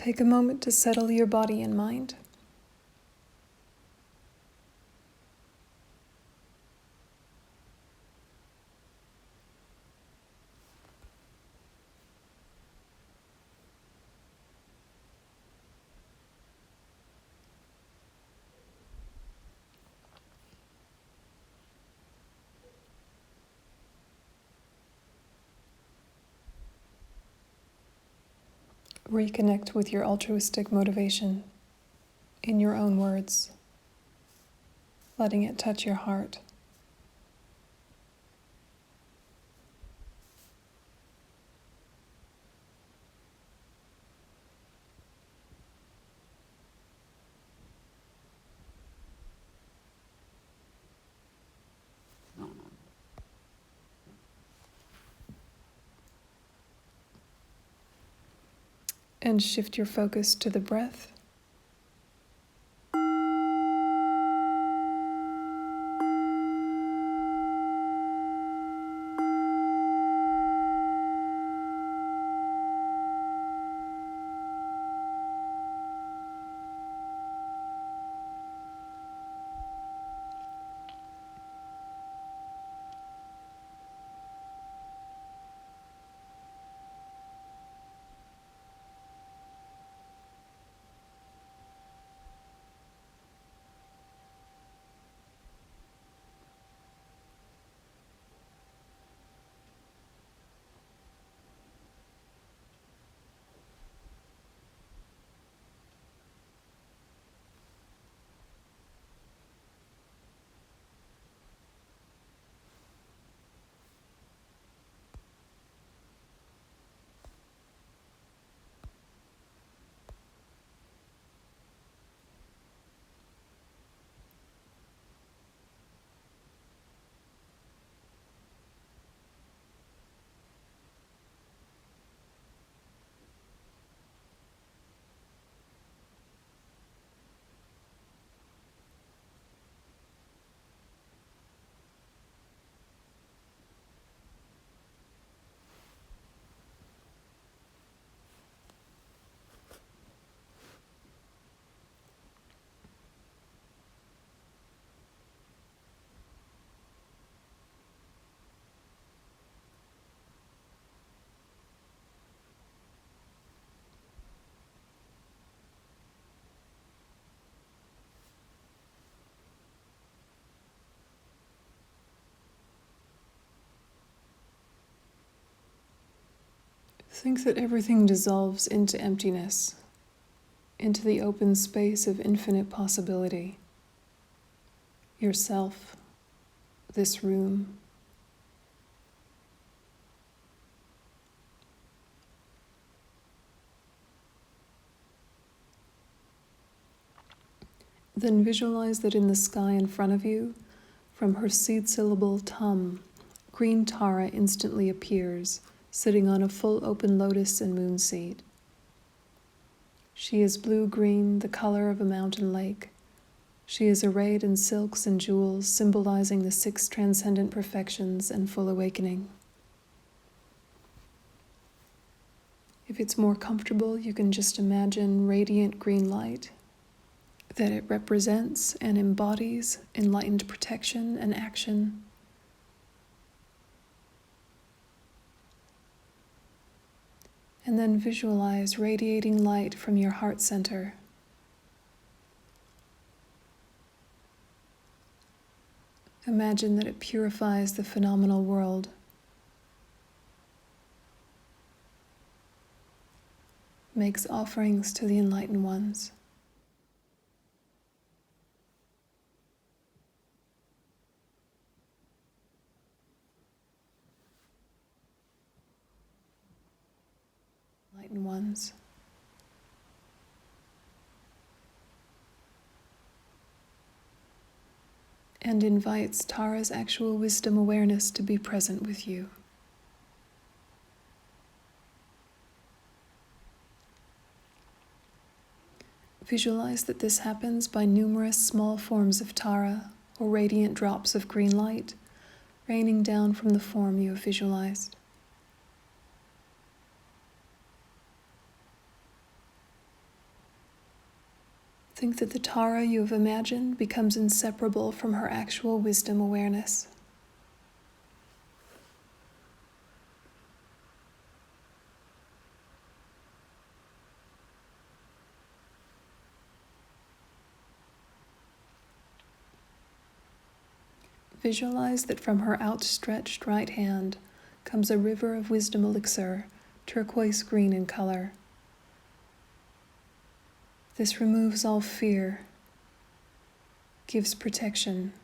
Take a moment to settle your body and mind. Reconnect with your altruistic motivation in your own words, letting it touch your heart. And shift your focus to the breath. Think that everything dissolves into emptiness, into the open space of infinite possibility. Yourself, this room. Then visualize that in the sky in front of you, from her seed syllable tum, green Tara instantly appears, sitting on a full open lotus and moonseed. She is blue-green, the color of a mountain lake. She is arrayed in silks and jewels, symbolizing the 6 transcendent perfections and full awakening. If it's more comfortable, you can just imagine radiant green light, that it represents and embodies enlightened protection and action. And then visualize radiating light from your heart center. Imagine that it purifies the phenomenal world. Makes offerings to the enlightened ones. Enlightened ones. And invites Tara's actual wisdom awareness to be present with you. Visualize that this happens by numerous small forms of Tara, or radiant drops of green light, raining down from the form you have visualized. Think that the Tara you have imagined becomes inseparable from her actual wisdom awareness. Visualize that from her outstretched right hand comes a river of wisdom elixir, turquoise green in color. This removes all fear, gives protection,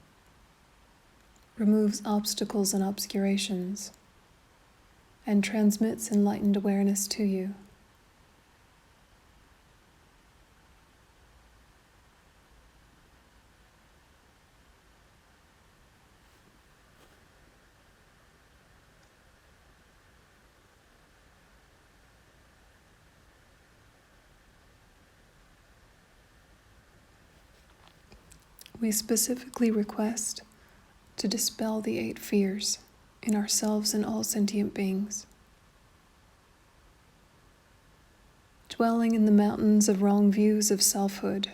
removes obstacles and obscurations, and transmits enlightened awareness to you. We specifically request to dispel the 8 fears in ourselves and all sentient beings. Dwelling in the mountains of wrong views of selfhood,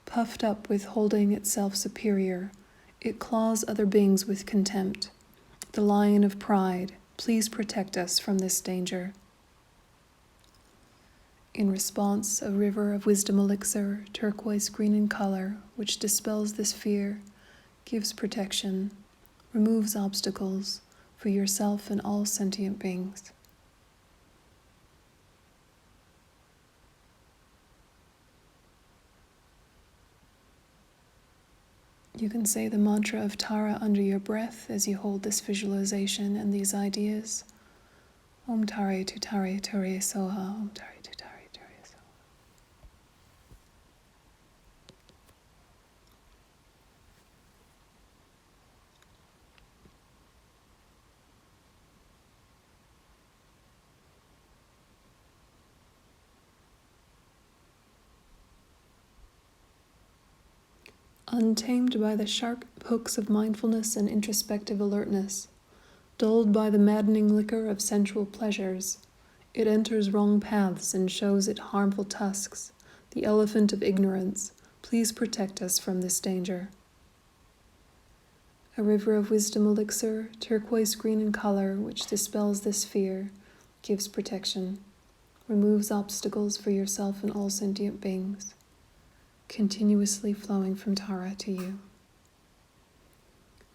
puffed up with holding itself superior, it claws other beings with contempt. The lion of pride, please protect us from this danger. In response, a river of wisdom elixir, turquoise green in color, which dispels this fear, gives protection, removes obstacles for yourself and all sentient beings. You can say the mantra of Tara under your breath as you hold this visualization and these ideas. Om Tare Tu Tare Ture Soha, Om Tare Tu Tare Ture Soha. Untamed by the sharp hooks of mindfulness and introspective alertness, dulled by the maddening liquor of sensual pleasures, it enters wrong paths and shows it harmful tusks. The elephant of ignorance, please protect us from this danger. A river of wisdom elixir, turquoise green in color, which dispels this fear, gives protection, removes obstacles for yourself and all sentient beings, continuously flowing from Tara to you.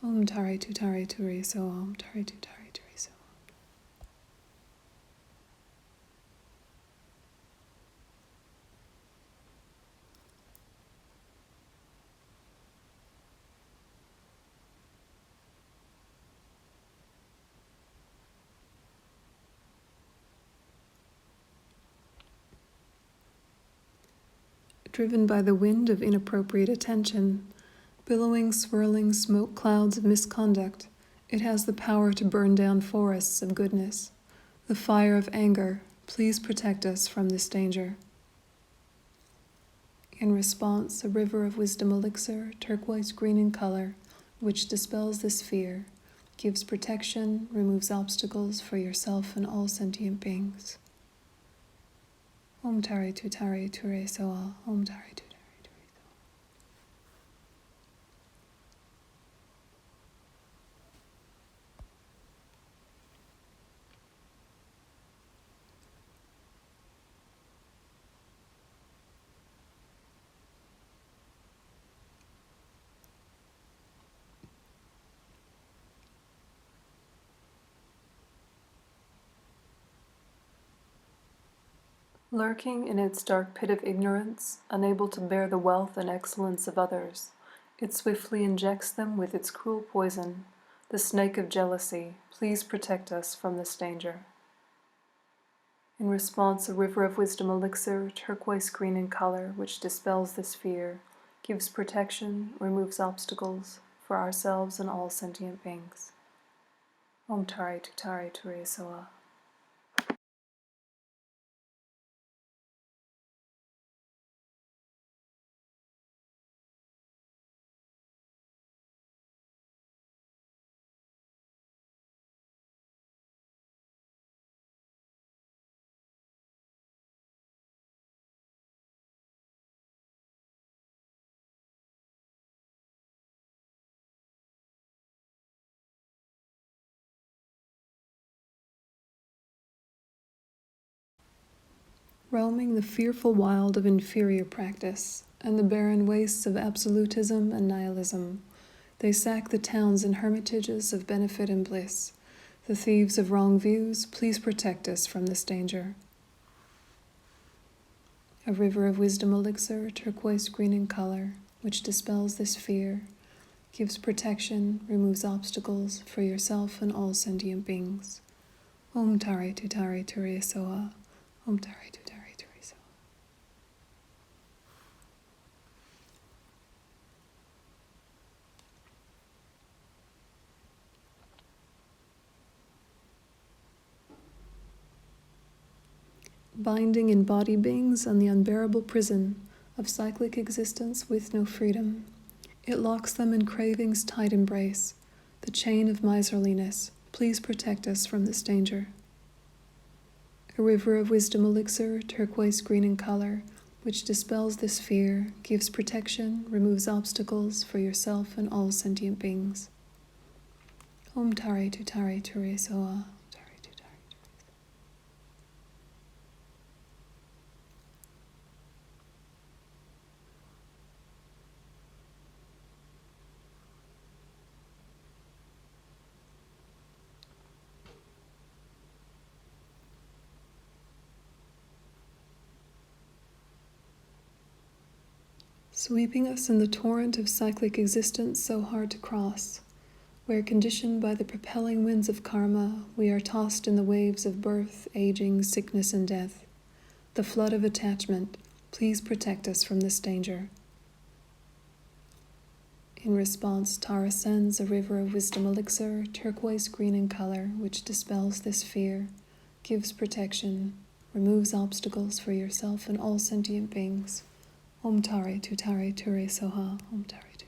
Om Tare Tu Tare Ture So, Om Tare Tu Tare Ture So. Driven by the wind of inappropriate attention, billowing, swirling smoke clouds of misconduct, it has the power to burn down forests of goodness. The fire of anger, please protect us from this danger. In response, a river of wisdom elixir, turquoise green in color, which dispels this fear, gives protection, removes obstacles for yourself and all sentient beings. Om Tare Tu Tare Ture Soa, Om Tare Tu Tare Ture Soa. Lurking in its dark pit of ignorance, unable to bear the wealth and excellence of others, it swiftly injects them with its cruel poison, the snake of jealousy. Please protect us from this danger. In response, a river of wisdom elixir, turquoise green in color, which dispels this fear, gives protection, removes obstacles for ourselves and all sentient beings. Om Tare Tu Tare Ture Soa. Roaming the fearful wild of inferior practice and the barren wastes of absolutism and nihilism, they sack the towns and hermitages of benefit and bliss. The thieves of wrong views, please protect us from this danger. A river of wisdom elixir, turquoise green in color, which dispels this fear, gives protection, removes obstacles for yourself and all sentient beings. Om Tare Tutare Ture Soa. Om Tare Tutare Ture Soa. Binding in body beings on the unbearable prison of cyclic existence with no freedom. It locks them in craving's tight embrace, the chain of miserliness. Please protect us from this danger. A river of wisdom elixir, turquoise green in color, which dispels this fear, gives protection, removes obstacles for yourself and all sentient beings. Om Tare Tutare Ture Soa. Sweeping us in the torrent of cyclic existence so hard to cross, where conditioned by the propelling winds of karma, we are tossed in the waves of birth, aging, sickness, and death. The flood of attachment, please protect us from this danger. In response, Tara sends a river of wisdom elixir, turquoise green in color, which dispels this fear, gives protection, removes obstacles for yourself and all sentient beings. Om Tare Tutare Ture Soha. Om Tare Tutare.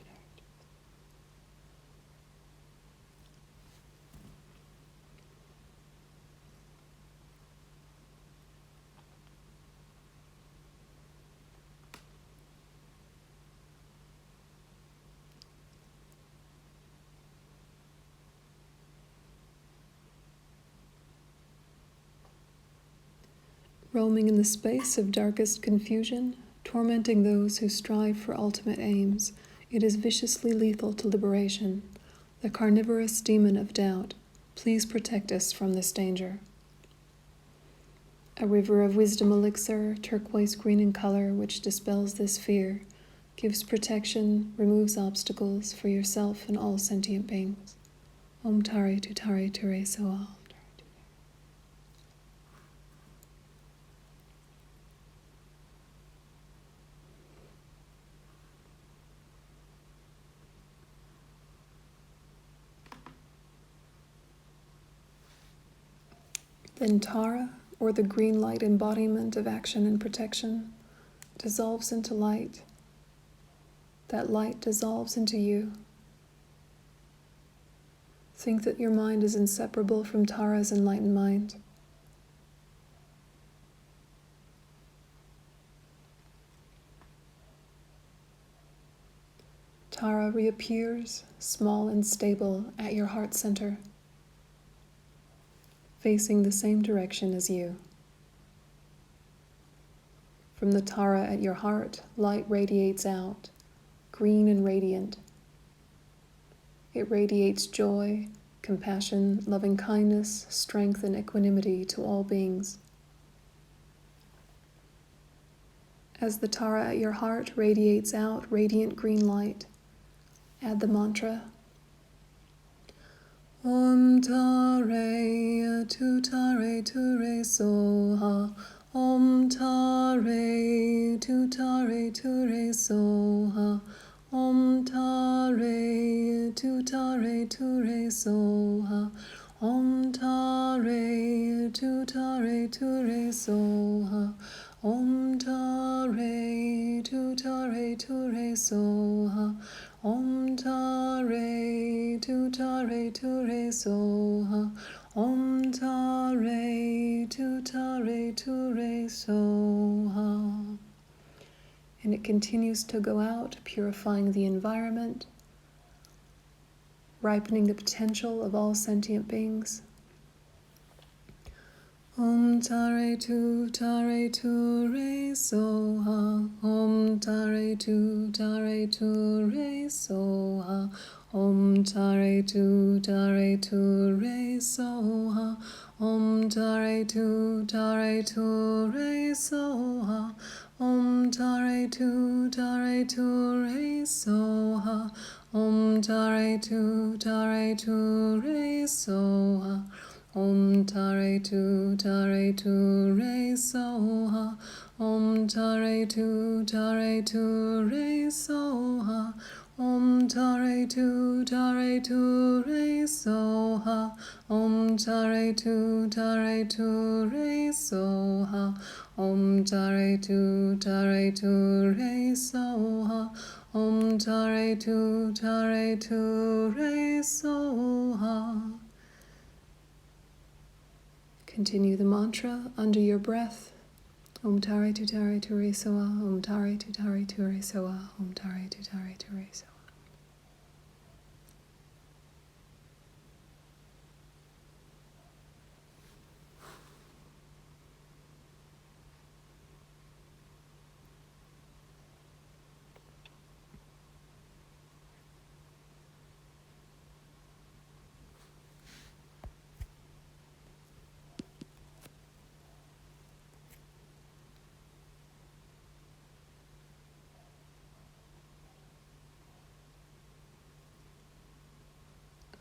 Roaming in the space of darkest confusion, tormenting those who strive for ultimate aims, it is viciously lethal to liberation. The carnivorous demon of doubt, please protect us from this danger. A river of wisdom elixir, turquoise green in color, which dispels this fear, gives protection, removes obstacles for yourself and all sentient beings. Om Tare Tutare Ture Soa. Then Tara, or the green light embodiment of action and protection, dissolves into light. That light dissolves into you. Think that your mind is inseparable from Tara's enlightened mind. Tara reappears, small and stable, at your heart center, facing the same direction as you. From the Tara at your heart, light radiates out, green and radiant. It radiates joy, compassion, loving kindness, strength, and equanimity to all beings. As the Tara at your heart radiates out radiant green light, add the mantra, Om Tare Tutare Ture Soha. Om Tare Tutare Ture Soha. Om Tare Tutare Ture Soha. Om Tare Tutare Ture Soha. Om Tare Tutare Ture Soha. Om Tare Tutare Ture Soha. Om Tare Tutare Ture Soha. And it continues to go out, purifying the environment, ripening the potential of all sentient beings. Om tare tu re so ha. Om tare tu re so ha. Om tare tu re so ha. Om tare tu re so ha. Om tare tu re so ha. Om tare tu re so ha. Om tare tu re so ha. Om tare tu re so ha. Om tare tu re so ha. Om tare tu re so ha. Om tare tu re so ha. Om tare tu re so ha. Continue the mantra under your breath. Om tare tu re soa. Om tare tu re soa. Om tare tu re soa.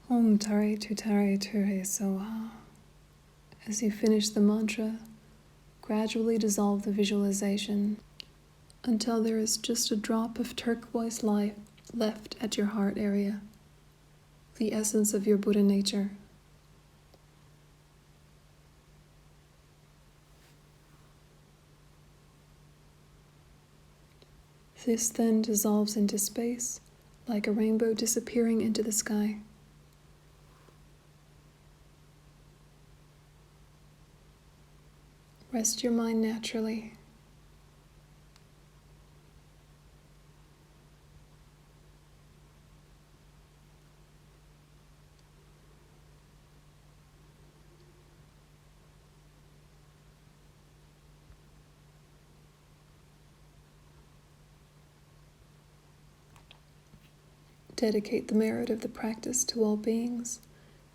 Om tare tu re soa. As you finish the mantra, gradually dissolve the visualization until there is just a drop of turquoise light left at your heart area, the essence of your Buddha nature. This then dissolves into space, like a rainbow disappearing into the sky. Rest your mind naturally. Dedicate the merit of the practice to all beings.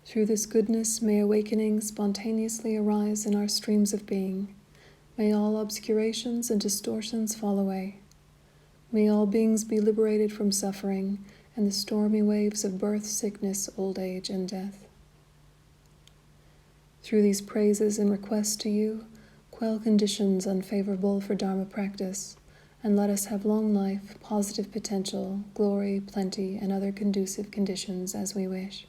Through this goodness, may awakening spontaneously arise in our streams of being. May all obscurations and distortions fall away. May all beings be liberated from suffering and the stormy waves of birth, sickness, old age, and death. Through these praises and requests to you, quell conditions unfavorable for Dharma practice, and let us have long life, positive potential, glory, plenty, and other conducive conditions as we wish.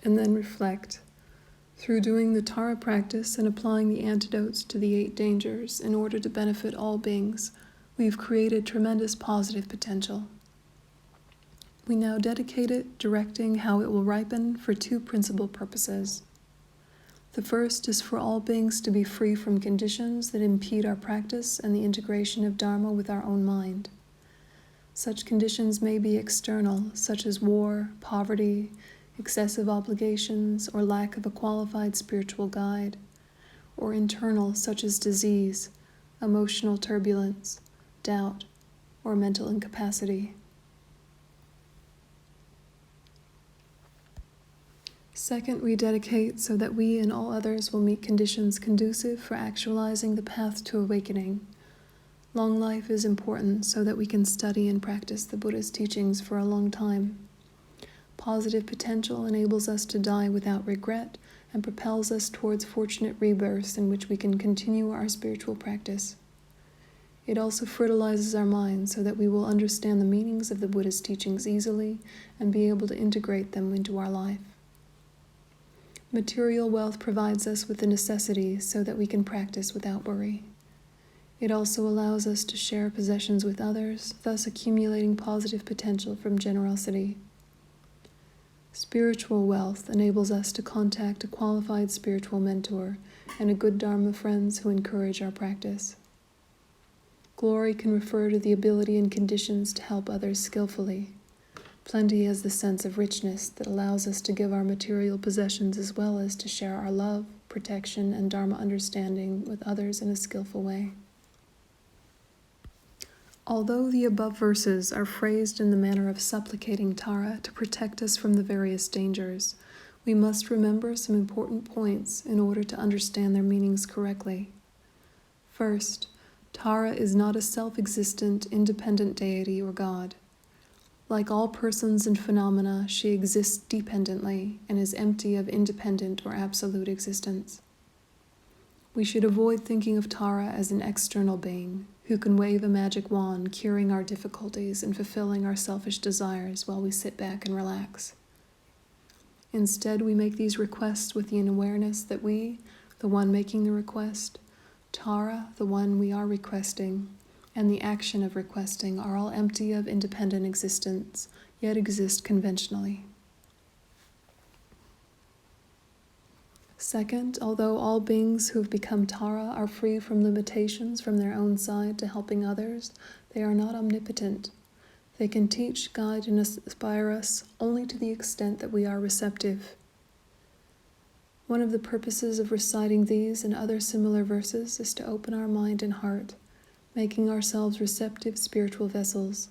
And then reflect. Through doing the Tara practice and applying the antidotes to the 8 dangers in order to benefit all beings, we've created tremendous positive potential. We now dedicate it, directing how it will ripen for 2 principal purposes. The first is for all beings to be free from conditions that impede our practice and the integration of Dharma with our own mind. Such conditions may be external, such as war, poverty, excessive obligations, or lack of a qualified spiritual guide, or internal, such as disease, emotional turbulence, doubt, or mental incapacity. Second, we dedicate so that we and all others will meet conditions conducive for actualizing the path to awakening. Long life is important so that we can study and practice the Buddha's teachings for a long time. Positive potential enables us to die without regret and propels us towards fortunate rebirths in which we can continue our spiritual practice. It also fertilizes our minds so that we will understand the meanings of the Buddha's teachings easily and be able to integrate them into our life. Material wealth provides us with the necessities so that we can practice without worry. It also allows us to share possessions with others, thus accumulating positive potential from generosity. Spiritual wealth enables us to contact a qualified spiritual mentor and a good Dharma friends who encourage our practice. Glory can refer to the ability and conditions to help others skillfully. Plenty has the sense of richness that allows us to give our material possessions as well as to share our love, protection, and Dharma understanding with others in a skillful way. Although the above verses are phrased in the manner of supplicating Tara to protect us from the various dangers, we must remember some important points in order to understand their meanings correctly. First, Tara is not a self-existent, independent deity or god. Like all persons and phenomena, she exists dependently and is empty of independent or absolute existence. We should avoid thinking of Tara as an external being who can wave a magic wand, curing our difficulties and fulfilling our selfish desires while we sit back and relax. Instead, we make these requests with the awareness that we, the one making the request, Tara, the one we are requesting, and the action of requesting are all empty of independent existence, yet exist conventionally. Second, although all beings who have become Tara are free from limitations from their own side to helping others, they are not omnipotent. They can teach, guide, and inspire us only to the extent that we are receptive. One of the purposes of reciting these and other similar verses is to open our mind and heart, making ourselves receptive spiritual vessels.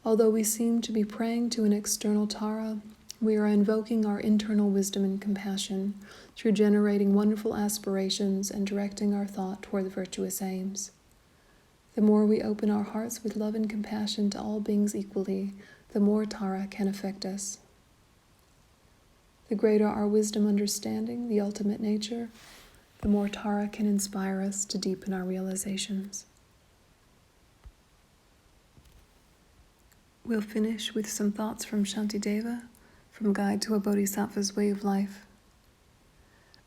Although we seem to be praying to an external Tara, we are invoking our internal wisdom and compassion through generating wonderful aspirations and directing our thought toward virtuous aims. The more we open our hearts with love and compassion to all beings equally, the more Tara can affect us. The greater our wisdom understanding the ultimate nature, the more Tara can inspire us to deepen our realizations. We'll finish with some thoughts from Shantideva, from Guide to a Bodhisattva's Way of Life.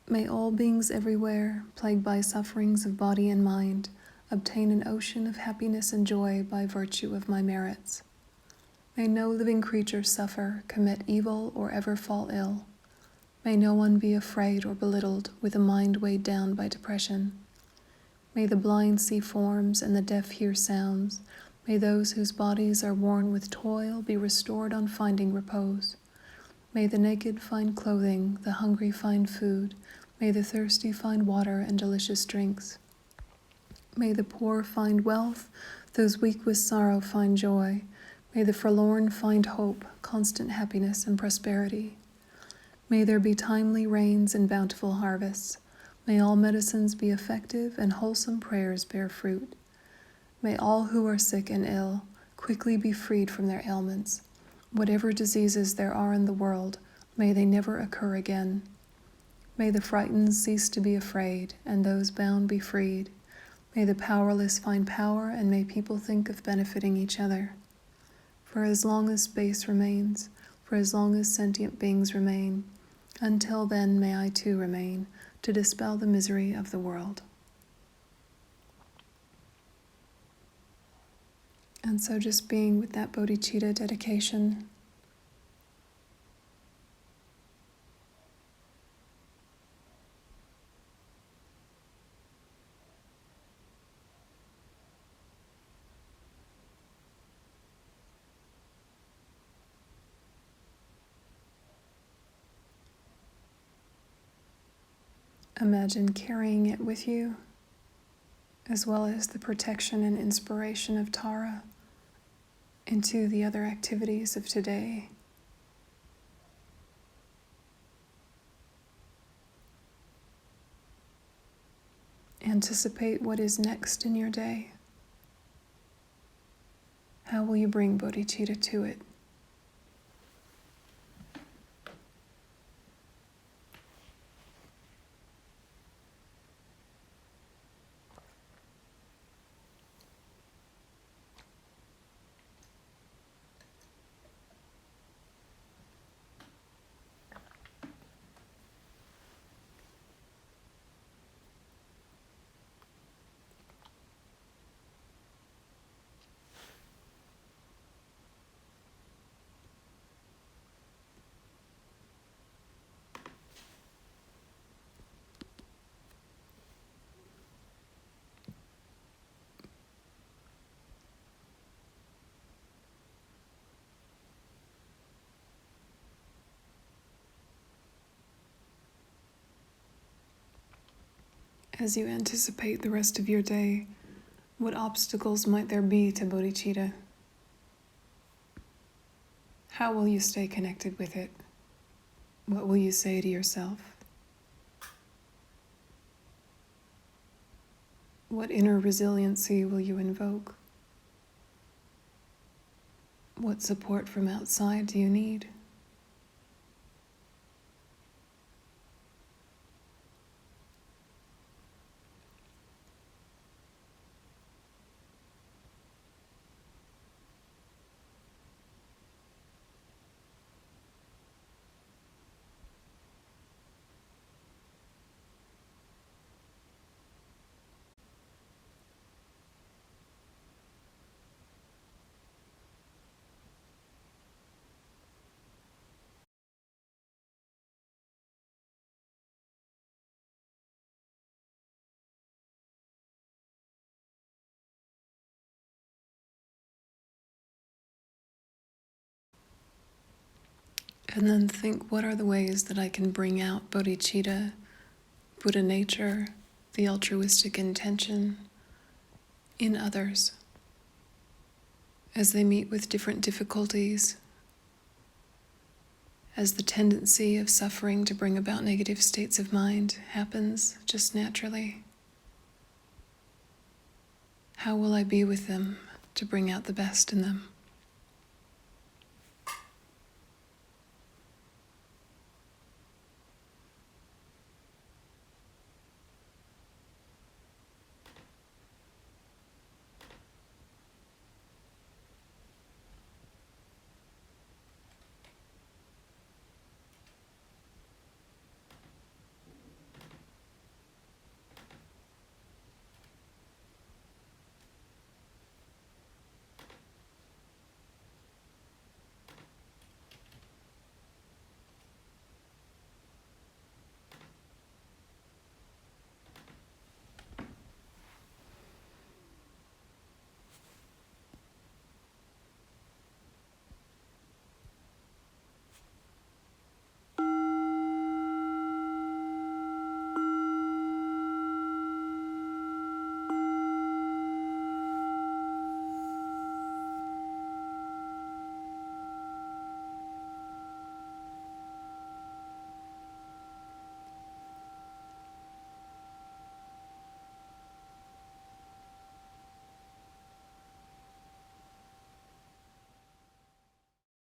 May all beings everywhere, plagued by sufferings of body and mind, obtain an ocean of happiness and joy by virtue of my merits. May no living creature suffer, commit evil, or ever fall ill. May no one be afraid or belittled with a mind weighed down by depression. May the blind see forms and the deaf hear sounds. May those whose bodies are worn with toil be restored on finding repose. May the naked find clothing, the hungry find food. May the thirsty find water and delicious drinks. May the poor find wealth, those weak with sorrow find joy. May the forlorn find hope, constant happiness, and prosperity. May there be timely rains and bountiful harvests. May all medicines be effective and wholesome prayers bear fruit. May all who are sick and ill quickly be freed from their ailments. Whatever diseases there are in the world, may they never occur again. May the frightened cease to be afraid, and those bound be freed. May the powerless find power, and may people think of benefiting each other. For as long as space remains, for as long as sentient beings remain, until then may I too remain, to dispel the misery of the world. And so just being with that bodhicitta dedication, imagine carrying it with you, as well as the protection and inspiration of Tara, into the other activities of today. Anticipate what is next in your day. How will you bring bodhicitta to it? As you anticipate the rest of your day, what obstacles might there be to bodhicitta? How will you stay connected with it? What will you say to yourself? What inner resiliency will you invoke? What support from outside do you need? And then think, what are the ways that I can bring out bodhicitta, Buddha nature, the altruistic intention in others as they meet with different difficulties, as the tendency of suffering to bring about negative states of mind happens just naturally. How will I be with them to bring out the best in them?